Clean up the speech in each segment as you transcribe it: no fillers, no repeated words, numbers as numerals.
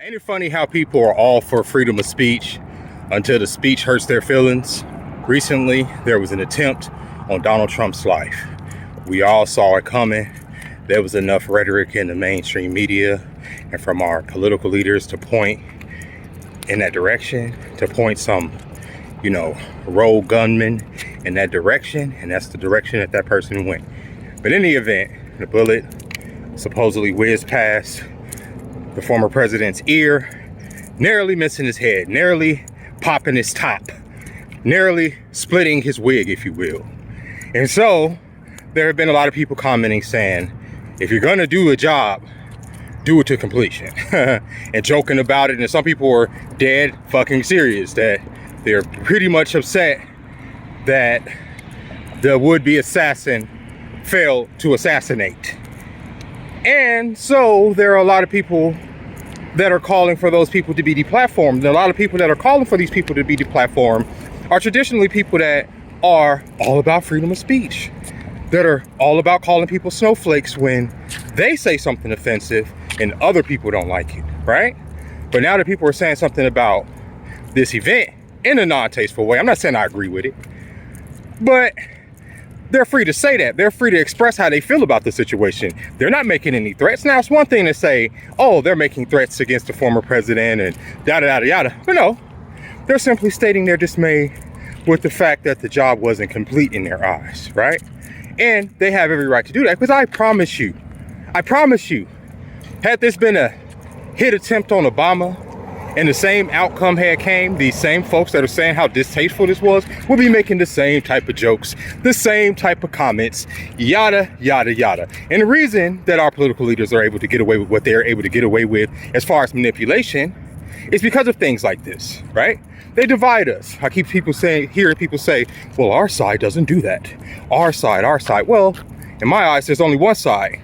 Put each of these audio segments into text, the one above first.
Ain't it funny how people are all for freedom of speech until the speech hurts their feelings? Recently, there was an attempt on Donald Trump's life. We all saw it coming. There was enough rhetoric in the mainstream media and from our political leaders to point in that direction, to point some, rogue gunman in that direction, and that's the direction that person went. But in the event, the bullet supposedly whizzed past the former president's ear, narrowly missing his head, narrowly popping his top, narrowly splitting his wig, if you will. And so there have been a lot of people commenting saying, if you're going to do a job, do it to completion. And joking about it. And some people are dead fucking serious that they're pretty much upset that the would-be assassin failed to assassinate. And so there are a lot of people that are calling for those people to be deplatformed. And a lot of people that are calling for these people to be deplatformed are traditionally people that are all about freedom of speech, that are all about calling people snowflakes when they say something offensive and other people don't like it, right? But now that people are saying something about this event in a non-tasteful way, I'm not saying I agree with it, but they're free to say that. They're free to express how they feel about the situation. They're not making any threats. Now, it's one thing to say, oh, they're making threats against the former president and yada, yada, yada. But no, they're simply stating their dismay with the fact that the job wasn't complete in their eyes, right? And they have every right to do that, because I promise you, had this been a hit attempt on Obama and the same outcome had came, these same folks that are saying how distasteful this was will be making the same type of jokes, the same type of comments, yada, yada, yada. And the reason that our political leaders are able to get away with what they're able to get away with as far as manipulation is because of things like this, right? They divide us. I keep hearing people say, well, our side doesn't do that. Our side. Well, in my eyes, there's only one side.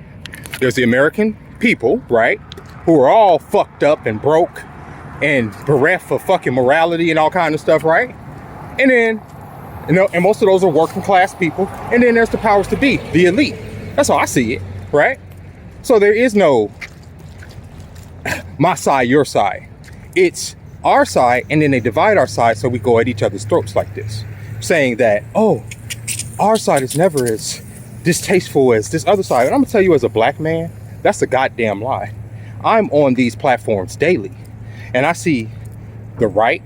There's the American people, right? Who are all fucked up and broke and bereft of fucking morality and all kind of stuff, right? And then, and most of those are working class people. And then there's the powers to be, the elite. That's how I see it, right? So there is no my side, your side. It's our side, and then they divide our side so we go at each other's throats like this, saying that, oh, our side is never as distasteful as this other side. And I'm gonna tell you, as a black man, that's a goddamn lie. I'm on these platforms daily, and I see the right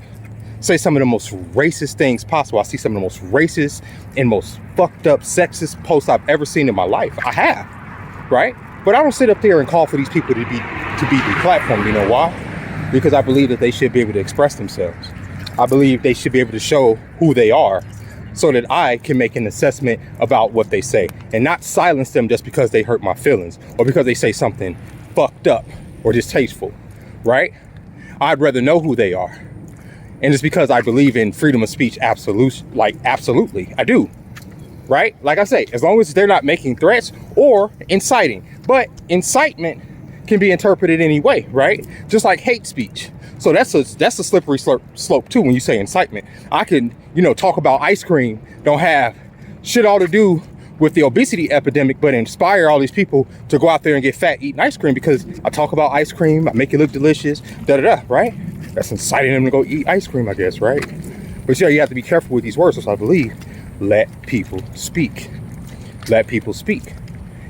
say some of the most racist things possible. I see some of the most racist and most fucked up sexist posts I've ever seen in my life. I have, right? But I don't sit up there and call for these people to be deplatformed. You know why? Because I believe that they should be able to express themselves. I believe they should be able to show who they are so that I can make an assessment about what they say and not silence them just because they hurt my feelings or because they say something fucked up or distasteful, right? I'd rather know who they are. And it's because I believe in freedom of speech, absolutely, I do, right? Like I say, as long as they're not making threats or inciting. But incitement can be interpreted any way, right? Just like hate speech. So that's a slippery slope too when you say incitement. I can, talk about ice cream, don't have shit all to do with the obesity epidemic, but inspire all these people to go out there and get fat eating ice cream because I talk about ice cream, I make it look delicious, right? That's inciting them to go eat ice cream, I guess, right? But yeah, you have to be careful with these words, so I believe, let people speak. Let people speak.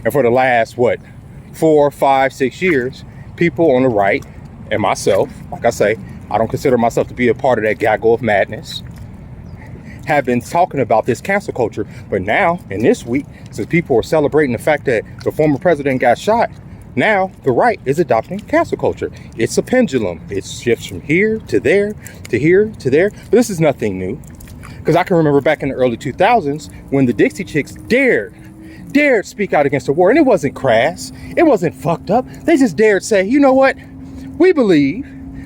And for the last, 4, 5, 6 years, people on the right and myself, like I say, I don't consider myself to be a part of that gaggle of madness, have been talking about this cancel culture. But now, in this week, since people are celebrating the fact that the former president got shot, now the right is adopting cancel culture. It's a pendulum. It shifts from here to there, to here to there. But this is nothing new. Because I can remember back in the early 2000s when the Dixie Chicks dared speak out against the war. And it wasn't crass. It wasn't fucked up. They just dared say, you know what? We believe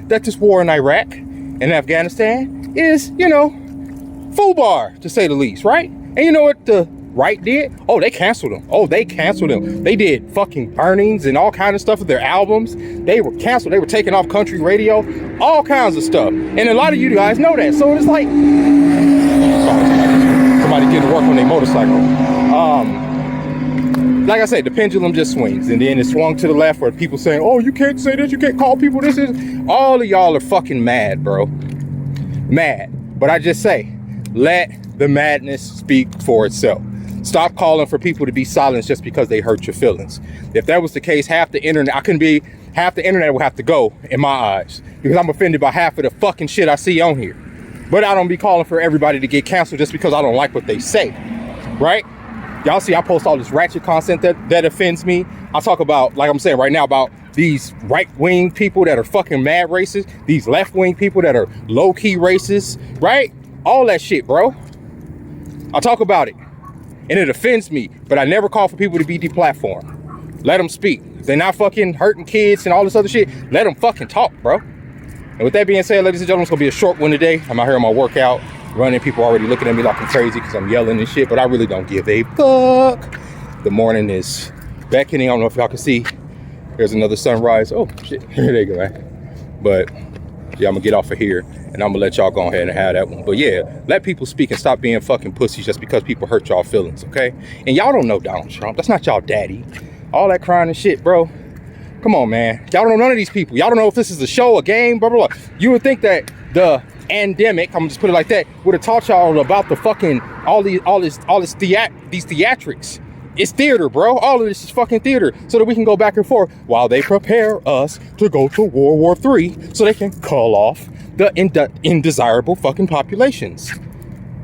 that this war in Iraq and Afghanistan is, FUBAR, to say the least, right? And you know what the right did? Oh, they canceled them. They did fucking burnings and all kinds of stuff with their albums. They were canceled. They were taking off country radio, all kinds of stuff. And a lot of you guys know that. So it's like, somebody getting to work on their motorcycle. like I said, the pendulum just swings, and then it swung to the left where people saying, oh, you can't say this, you can't call people this. All of y'all are fucking mad, bro. Mad. But I just say, let the madness speak for itself. Stop calling for people to be silenced just because they hurt your feelings. If that was the case, half the internet will have to go in my eyes, because I'm offended by half of the fucking shit I see on here. But I don't be calling for everybody to get canceled just because I don't like what they say, right? Y'all see I post all this ratchet content that offends me. I talk about, like I'm saying right now, about these right-wing people that are fucking mad racist, these left-wing people that are low-key racist, right? All that shit, bro. I talk about it, and it offends me, but I never call for people to be deplatformed. Let them speak. If they're not fucking hurting kids and all this other shit, let them fucking talk, bro. And with that being said, ladies and gentlemen, it's gonna be a short one today. I'm out here on my workout, running. People already looking at me like I'm crazy because I'm yelling and shit, but I really don't give a fuck. The morning is beckoning. I don't know if y'all can see. There's another sunrise. Oh shit, here they go, man. But yeah, I'm gonna get off of here and I'm gonna let y'all go ahead and have that one. But yeah, let people speak and stop being fucking pussies just because people hurt y'all feelings, okay? And y'all don't know Donald Trump. That's not y'all daddy. All that crying and shit, bro. Come on, man. Y'all don't know none of these people. Y'all don't know if this is a show, a game, blah, blah, blah. You would think that the pandemic, I'm gonna just put it like that, would have taught y'all about the fucking, these theatrics. It's theater, bro. All of this is fucking theater, so that we can go back and forth while they prepare us to go to World War III so they can cull off the undesirable fucking populations.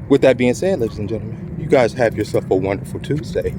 With that being said, ladies and gentlemen, you guys have yourself a wonderful Tuesday.